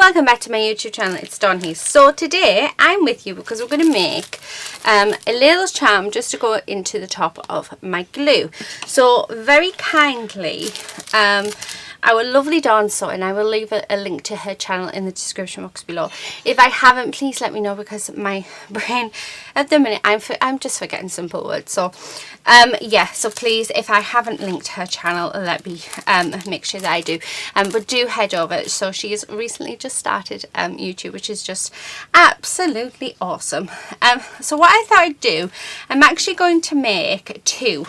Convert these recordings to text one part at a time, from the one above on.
welcome back to my YouTube channel. It's Dawn here. So today I'm with you because we're going to make a little charm just to go into the top of my glue. So very kindly our lovely Dawn Sutton, I will leave a link to her channel in the description box below. If I haven't, please let me know, because my brain at the minute, I'm just forgetting simple words. So yeah, so please, if I haven't linked her channel, let me make sure that I do. But do head over. So she has recently just started YouTube, which is just absolutely awesome. So what I thought I'd do, I'm actually going to make two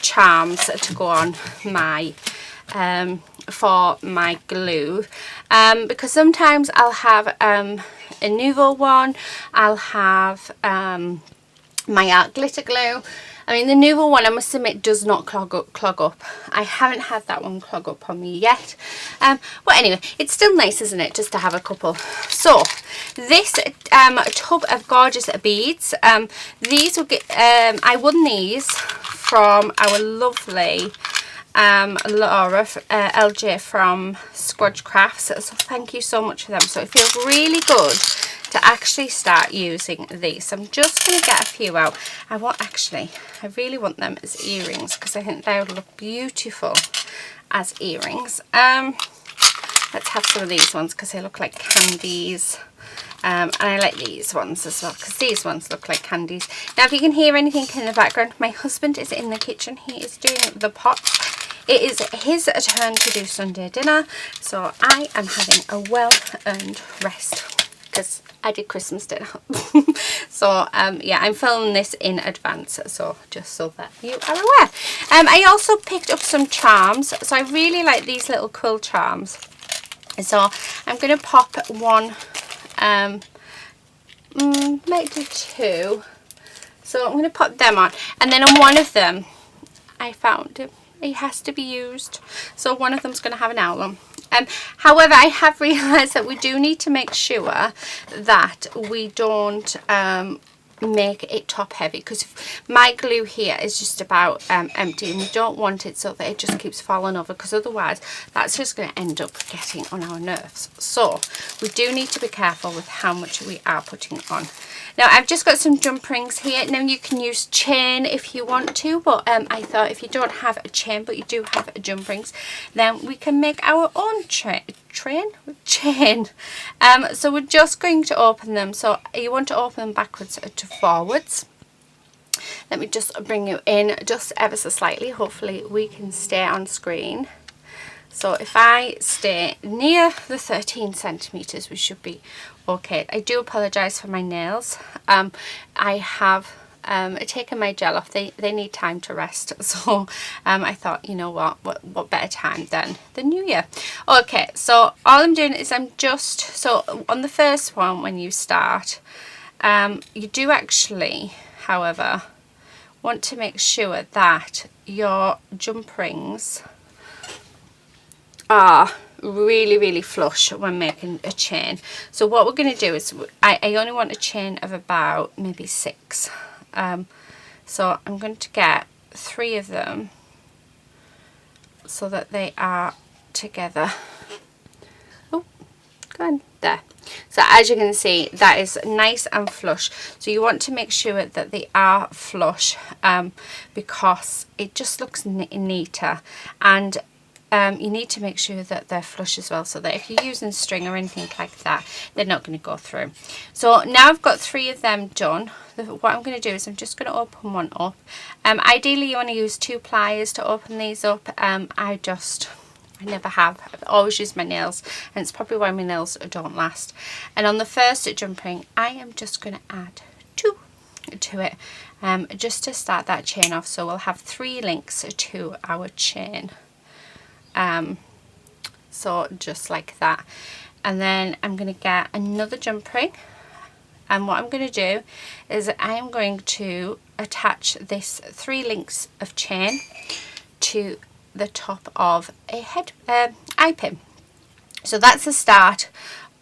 charms to go on my for my glue, because sometimes I'll have a Nouveau one, I'll have my art glitter glue. I mean, the Nouveau one, I must admit, does not clog up. I haven't had that one clog up on me yet. But anyway, it's still nice, isn't it, just to have a couple. So this tub of gorgeous beads, these will get I won these from our lovely Laura LJ from Squadge Crafts, so thank you so much for them. So it feels really good to actually start using these. I'm just going to get a few out. I really want them as earrings, because I think they would look beautiful as earrings. Let's have some of these ones because they look like candies. And I like these ones as well, because these ones look like candies. Now, if you can hear anything in the background, my husband is in the kitchen. He is doing the pots. It is his turn to do Sunday dinner, so I am having a well-earned rest because I did Christmas dinner. So yeah, I'm filming this in advance, so just so that you are aware. I also picked up some charms. So I really like these little quill charms. So I'm going to pop one, might do two. So I'm going to pop them on, and then on one of them I found it has to be used, so one of them's going to have an owl on. However, I have realised that we do need to make sure that we don't make it top heavy, because my glue here is just about empty, and we don't want it so that it just keeps falling over, because otherwise that's just going to end up getting on our nerves. So we do need to be careful with how much we are putting on. Now, I've just got some jump rings here. Now, you can use chain if you want to, but I thought if you don't have a chain but you do have jump rings, then we can make our own chain. So we're just going to open them. So you want to open them backwards to forwards. Let me just bring you in just ever so slightly. Hopefully we can stay on screen. So if I stay near the 13 centimeters, we should be okay. I do apologize for my nails. I have taken my gel off. They need time to rest, so I thought, you know what better time than the new year. Okay, so all I'm doing is I'm just, so on the first one, when you start, you do actually, however, want to make sure that your jump rings are really flush when making a chain. So what we're going to do is I only want a chain of about maybe 6. So I'm going to get 3 of them so that they are together. Oh, go on there. So as you can see, that is nice and flush. So you want to make sure that they are flush, because it just looks neater, and you need to make sure that they're flush as well, so that if you're using string or anything like that, they're not going to go through. So now I've got 3 of them done. What I'm going to do is I'm just going to open one up. Ideally you want to use 2 pliers to open these up. I never have. I've always used my nails, and it's probably why my nails don't last. And on the first jump ring, I am just going to add 2 to it, just to start that chain off. So we'll have 3 links to our chain. So just like that, and then I'm going to get another jump ring, and what I'm going to do is I am going to attach this 3 links of chain to the top of a eye pin. So that's the start,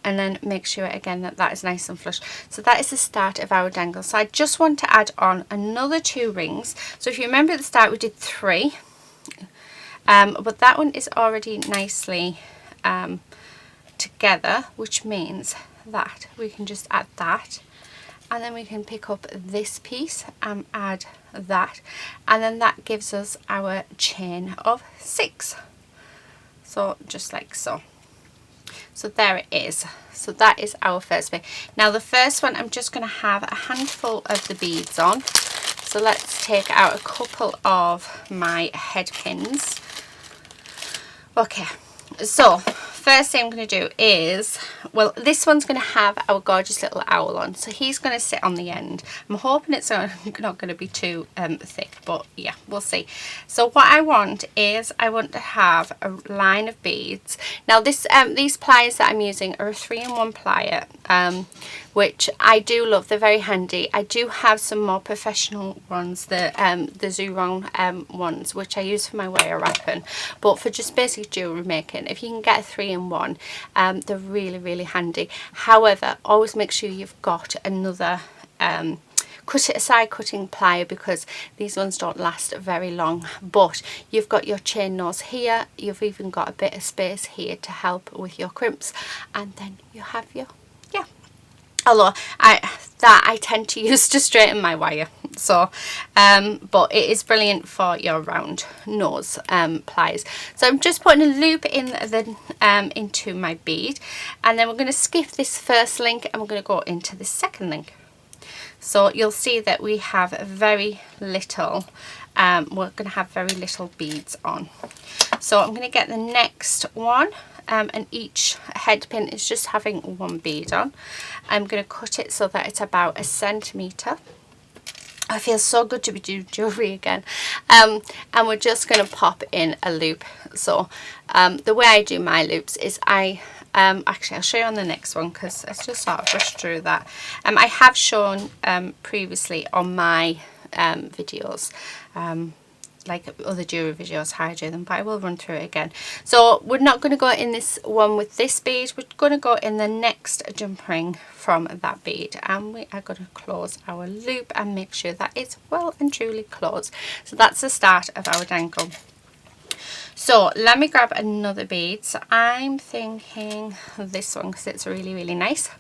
and then make sure again that that is nice and flush. So that is the start of our dangle. So I just want to add on another 2 rings. So if you remember at the start we did 3, but that one is already nicely together, which means that we can just add that, and then we can pick up this piece and add that, and then that gives us our chain of 6. So just like so. So there it is. So that is our first bit. Now the first one, I'm just going to have a handful of the beads on. So let's take out a couple of my head pins. Okay, so first thing I'm going to do is, well, this one's going to have our gorgeous little owl on, so he's going to sit on the end. I'm hoping it's not going to be too thick, but yeah, we'll see. So what I want is, I want to have a line of beads. Now this these pliers that I'm using are a 3-in-1 plier, which I do love. They're very handy. I do have some more professional ones, the Zurong ones, which I use for my wire wrapping, but for just basic jewellery making, if you can get a 3-in-1, they're really handy. However, always make sure you've got another side cutting plier, because these ones don't last very long. But you've got your chain nose here, you've even got a bit of space here to help with your crimps, and then you have your, yeah. Although I tend to use to straighten my wire, so but it is brilliant for your round nose pliers. So I'm just putting a loop in the into my bead, and then we're going to skip this first link and we're going to go into the second link. So you'll see that we have very little, we're going to have very little beads on. So I'm going to get the next one, and each head pin is just having 1 bead on. I'm going to cut it so that it's about 1 centimetre. I feel so good to be doing jewellery again. And we're just going to pop in a loop. So the way I do my loops is actually I'll show you on the next one, because let's just sort of rush through that. I have shown previously on my videos, like other jewellery videos, how I do them, but I will run through it again. So we're not going to go in this one with this bead, we're going to go in the next jump ring from that bead, and we are going to close our loop and make sure that it's well and truly closed. So that's the start of our dangle. So let me grab another bead. So I'm thinking this one, because it's really nice.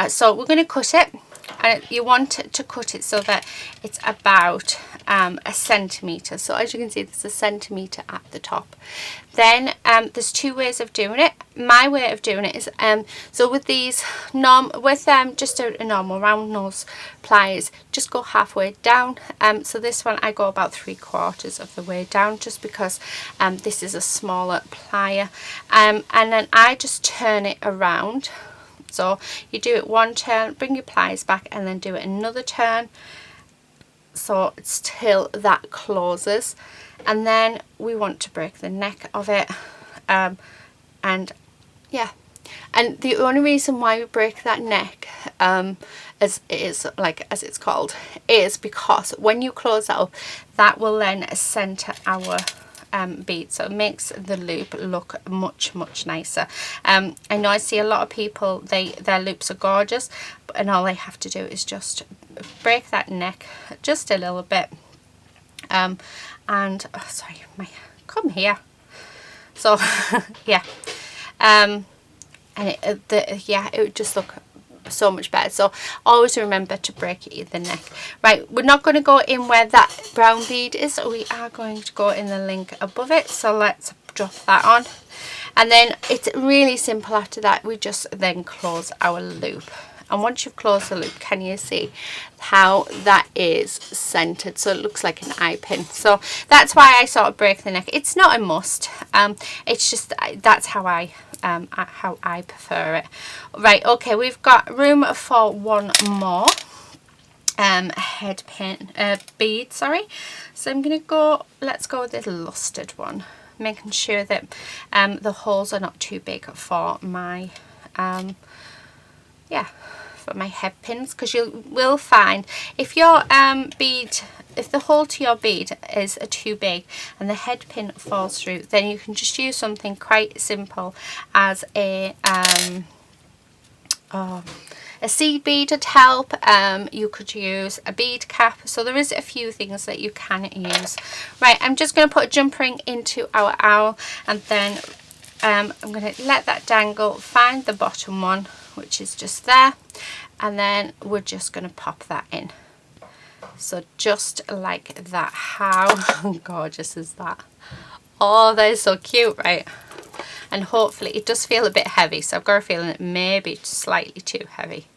So we're going to cut it, and you want to cut it so that it's about 1 centimetre. So as you can see, there's 1 centimetre at the top. Then there's 2 ways of doing it. My way of doing it is so with these just a normal round nose pliers, just go halfway down. So this one I go about 3/4 of the way down, just because this is a smaller plier, and then I just turn it around. So you do it 1 turn, bring your pliers back, and then do it another turn, so it's till that closes. And then we want to break the neck of it, and yeah, and the only reason why we break that neck, as it's called, is because when you close that up, that will then center our bead, so it makes the loop look much nicer. I know I see a lot of people, their loops are gorgeous, and all they have to do is just break that neck just a little bit, and oh, sorry, come here. So yeah, and it would just look so much better. So always remember to break the neck. Right, we're not going to go in where that brown bead is, we are going to go in the link above it. So let's drop that on, and then it's really simple. After that, we just then close our loop. And once you've closed the loop, can you see how that is centered? So it looks like an eye pin. So that's why I sort of break the neck. It's not a must. It's just that's how I prefer it. Right, okay, we've got room for 1 more head pin bead, sorry. So I'm gonna go, let's go with this lustered one, making sure that the holes are not too big for my for my head pins, because you will find if your if the hole to your bead is too big and the head pin falls through, then you can just use something quite simple as a seed bead to help. You could use a bead cap, so there is a few things that you can use. Right, I'm just going to put a jump ring into our owl, and then I'm going to let that dangle, find the bottom one, which is just there, and then we're just going to pop that in. So just like that. How gorgeous is that? Oh, that is so cute, right? And hopefully it does feel a bit heavy, so I've got a feeling it may be slightly too heavy.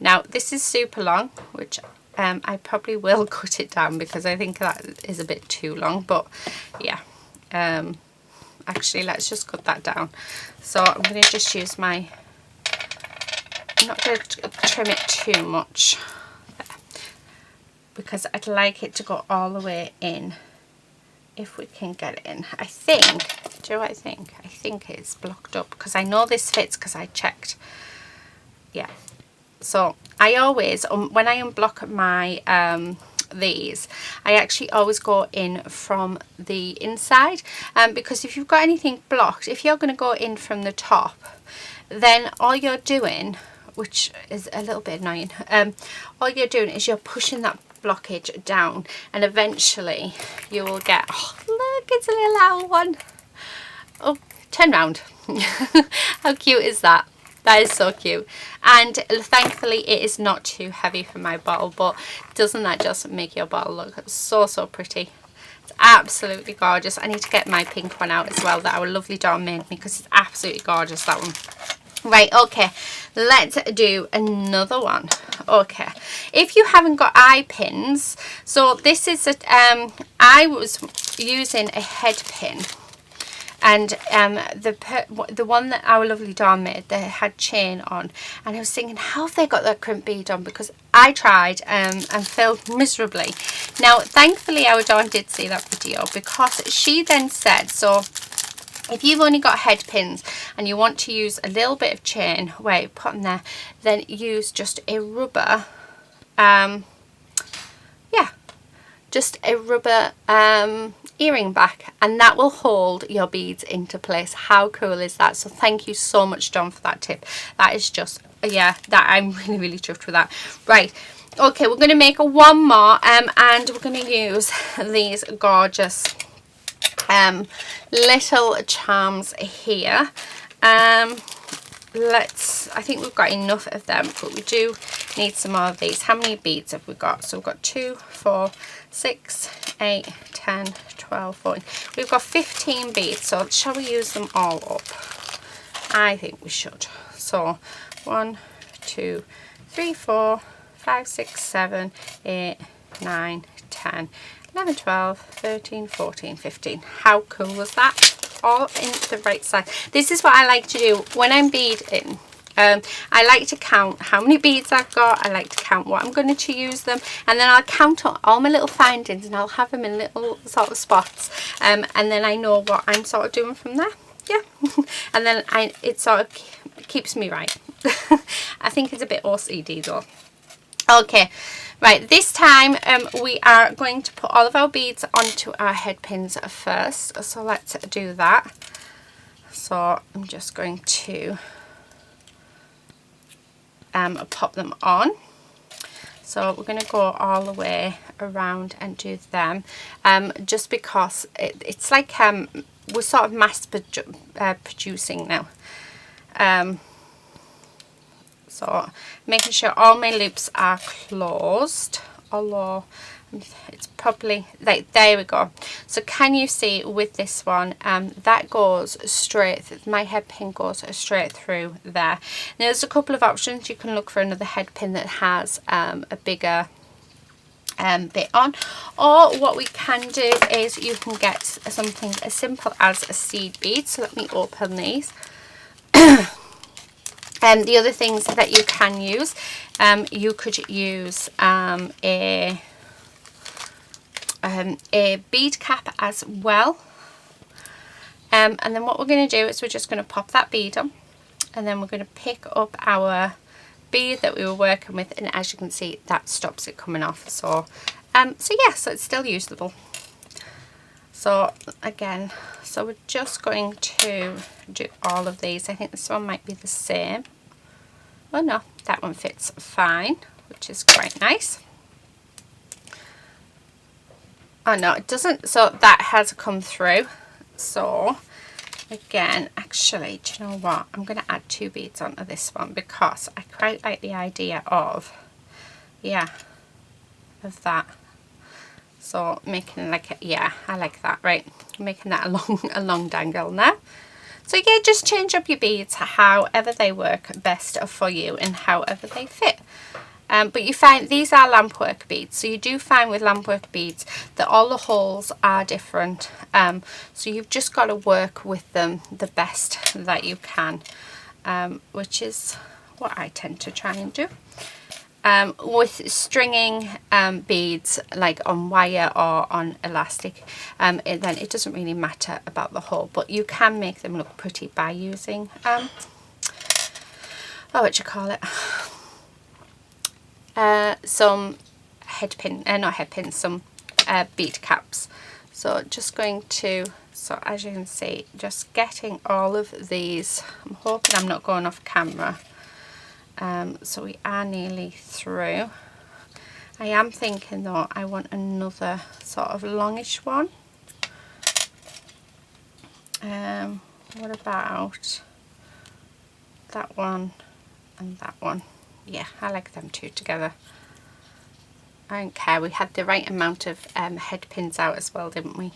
Now this is super long, which I probably will cut it down because I think that is a bit too long, but yeah, actually let's just cut that down. So I'm going to just use my, I'm not going to trim it too much because I'd like it to go all the way in, if we can get it in. I think, do you know what I think? I think it's blocked up because I know this fits because I checked. Yeah. So I always, when I unblock my these, I actually always go in from the inside, because if you've got anything blocked, if you're going to go in from the top, then all you're doing, which is a little bit annoying, all you're doing is you're pushing that blockage down, and eventually you will get, oh look, it's a little owl one. Oh, turn round. How cute is that? That is so cute, and thankfully it is not too heavy for my bottle, but doesn't that just make your bottle look so pretty? It's absolutely gorgeous. I need to get my pink one out as well that our lovely daughter made me because it's absolutely gorgeous, that one. Right, okay, let's do another one. Okay, if you haven't got eye pins, so this is a, I was using a head pin, and the one that our lovely Dawn made, they had chain on, and I was thinking, how have they got that crimp bead on? Because I tried and failed miserably. Now thankfully our Dawn did see that video, because she then said, so if you've only got head pins and you want to use a little bit of chain where you put them there, then use just a rubber, just a rubber earring back, and that will hold your beads into place. How cool is that? So thank you so much, Dawn, for that tip. That is just, yeah, that I'm really chuffed with that. Right, okay, we're going to make one more, and we're going to use these gorgeous little charms here. I think we've got enough of them, but we do need some more of these. How many beads have we got? So we've got 2, 4, 6, 8, 10, 12, 14. We've got 15 beads, so shall we use them all up? I think we should. So 1, 2, 3, 4, 5, 6, 7, 8, 9, 10, 11, 12, 13, 14, 15. How cool was that? All in the right size. This is what I like to do when I'm beading. I like to count how many beads I've got. I like to count what I'm going to use them, and then I'll count all my little findings, and I'll have them in little sort of spots, and then I know what I'm sort of doing from there. Yeah. And then it sort of keeps me right. I think it's a bit OCD though. Okay, right, this time we are going to put all of our beads onto our head pins first, so let's do that. So I'm just going to pop them on. So we're going to go all the way around and do them, just because it's like we're sort of mass producing now. So making sure all my loops are closed, although it's probably like, there we go. So can you see with this one, that goes straight, my head pin goes straight through there. Now there's a couple of options. You can look for another head pin that has a bigger bit on, or what we can do is you can get something as simple as a seed bead. So let me open these. The other things that you can use, you could use a bead cap as well, and then what we're going to do is we're just going to pop that bead on, and then we're going to pick up our bead that we were working with, and as you can see, that stops it coming off. So so yeah, so it's still usable. So again, so we're just going to do all of these. I think this one might be the same. Oh no, that one fits fine, which is quite nice. Oh no, it doesn't. So that has come through. So again, actually, do you know what, I'm going to add 2 beads onto this one because I quite like the idea of, yeah, of that. So making like a, yeah, I like that, right, making that a long dangle now. So yeah, just change up your beads however they work best for you and however they fit. But you find these are lampwork beads, so you do find with lampwork beads that all the holes are different, so you've just got to work with them the best that you can, which is what I tend to try and do. With stringing beads like on wire or on elastic, then it doesn't really matter about the hole, but you can make them look pretty by using what you call it, some head pin, not head pins, some bead caps. So just going to, so as you can see, just getting all of these. I'm hoping I'm not going off camera. So we are nearly through. I am thinking though I want another sort of longish one. What about that one and that one? Yeah, I like them 2 together. I don't care, we had the right amount of head pins out as well, didn't we?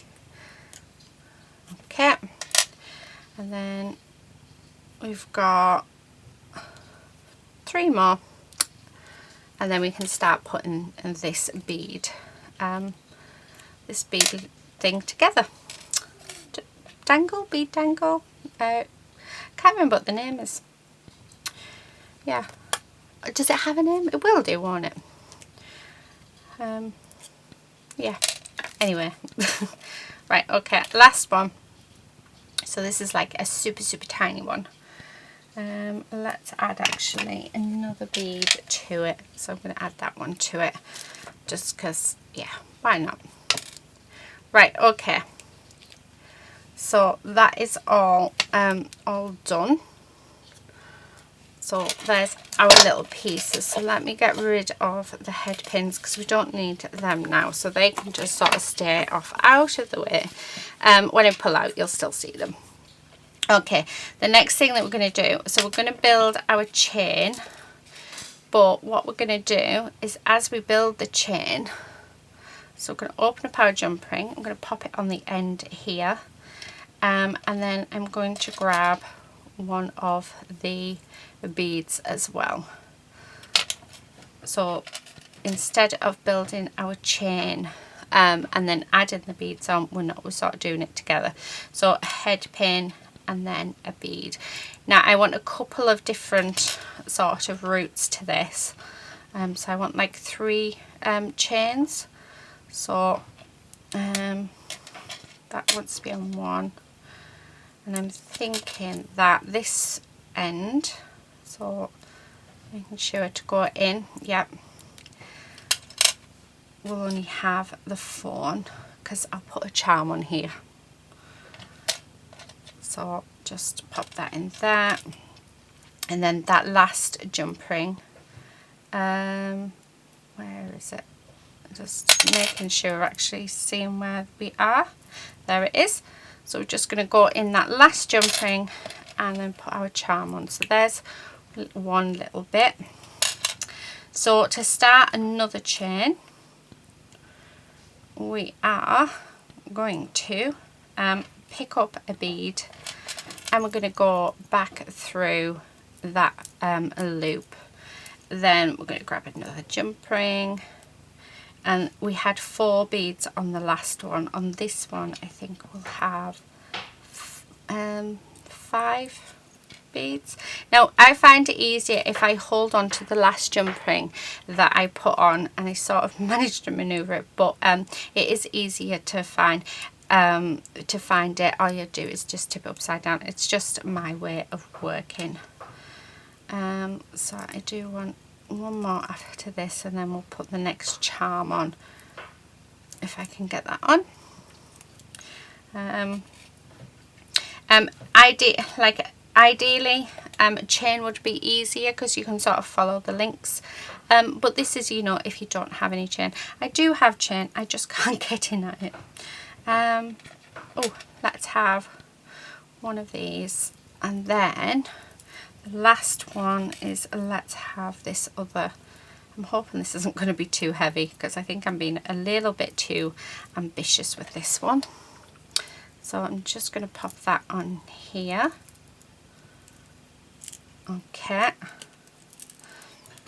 Okay, and then we've got 3 more, and then we can start putting this bead thing together. Dangle, bead dangle, can't remember what the name is. Yeah, does it have a name? It will do, won't it? Yeah, anyway. Right, okay, last one. So this is like a super tiny one. Let's add actually another bead to it. So I'm going to add that one to it just because, yeah, why not? Right, okay. So that is all done. So there's our little pieces. So let me get rid of the head pins because we don't need them now. So they can just sort of stay off out of the way. When I pull out, you'll still see them. Okay, the next thing that we're going to do, so we're going to build our chain. But what we're going to do is as we build the chain, so we're going to open up our jump ring. I'm going to pop it on the end here. And then I'm going to grab one of the beads as well. So instead of building our chain and then adding the beads on, we're sort of doing it together. So a head pin and then a bead. Now I want a couple of different sort of routes to this. So I want like 3 chains. So that wants to be on one. And I'm thinking that this end, so making sure to go in, yep, we'll only have the fawn because I'll put a charm on here. So just pop that in there. And then that last jump ring, where is it? Just making sure we're actually seeing where we are. There it is. So we're just going to go in that last jump ring and then put our charm on. So there's one little bit. So to start another chain, we are going to pick up a bead and we're going to go back through that loop. Then we're going to grab another jump ring. And we had 4 beads on the last one. On this one, I think we'll have 5 beads. Now, I find it easier if I hold on to the last jump ring that I put on, and I sort of managed to maneuver it. But it is easier to find. It, all you do is just tip it upside down. It's just my way of working. So I do want one more after this, and then we'll put the next charm on if I can get that on. Ideally chain would be easier because you can sort of follow the links, but this is, you know, if you don't have any chain. I do have chain, I just can't get in at it. Oh, let's have one of these, and then the last one is, let's have this other. I'm hoping this isn't going to be too heavy, because I think I'm being a little bit too ambitious with this one. So I'm just going to pop that on here. Okay.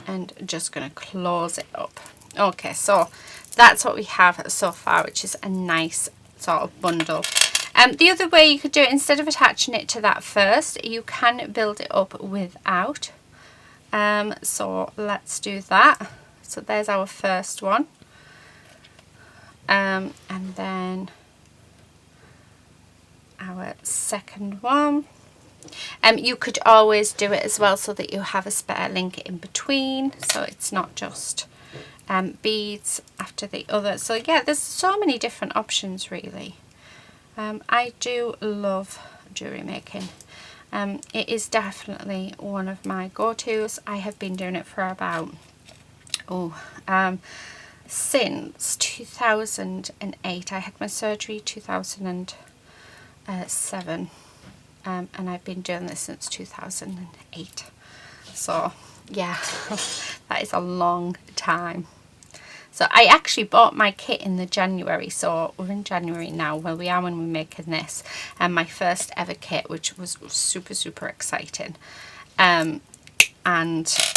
And just going to close it up. Okay, so that's what we have so far, which is a nice sort of bundle. The other way you could do it, instead of attaching it to that first, you can build it up without. So let's do that. So there's our first one. And then our second one. You could always do it as well so that you have a spare link in between, so it's not just beads after the other. So yeah, there's so many different options really. I do love jewellery making. It is definitely one of my go-tos. I have been doing it for about since 2008. I had my surgery 2007. And I've been doing this since 2008. So yeah, that is a long time. So I actually bought my kit in the January, so we're in January now, well we are when we're making this, and my first ever kit, which was super exciting. And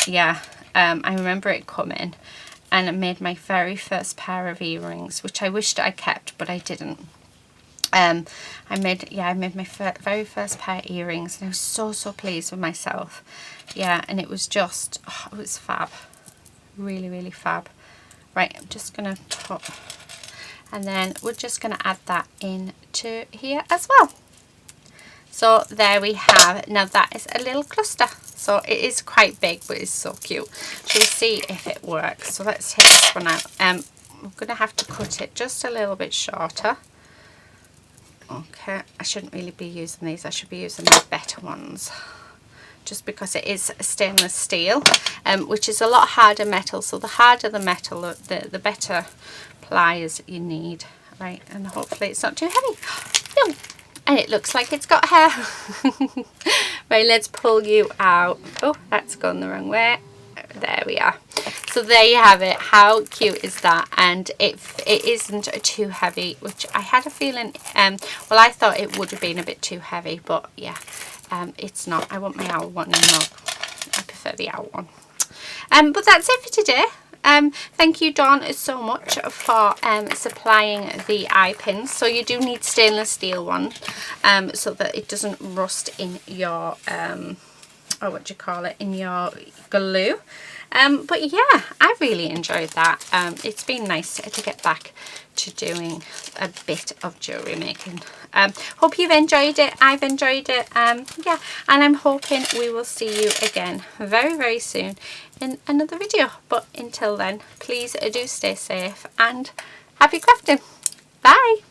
yeah, I remember it coming, and I made my very first pair of earrings, which I wished I kept, but I didn't. I made my very first pair of earrings, and I was so pleased with myself. Yeah, and it was just, it was fab, really fab. Right, I'm just gonna put, and then we're just gonna add that into here as well. So there we have. Now that is a little cluster, so it is quite big, but it's so cute. Shall we see if it works? So let's take this one out. I'm gonna have to cut it just a little bit shorter. Okay, I shouldn't really be using these, I should be using the better ones, just because it is stainless steel, which is a lot harder metal, so the harder the metal, the better pliers you need. Right, and hopefully it's not too heavy. No. And it looks like it's got hair. Right, let's pull you out. Oh, that's gone the wrong way. There we are. So there you have it. How cute is that? And it isn't too heavy, which I had a feeling, well I thought it would have been a bit too heavy, but yeah, it's not. I want my owl one, and I prefer the owl one. But that's it for today. Thank you, Dawn, so much for supplying the eye pins. So you do need stainless steel one, so that it doesn't rust in your in your glue. But yeah, I really enjoyed that. It's been nice to get back to doing a bit of jewellery making. Hope you've enjoyed it. I've enjoyed it. Yeah, and I'm hoping we will see you again very soon in another video. But until then, please do stay safe and happy crafting. Bye.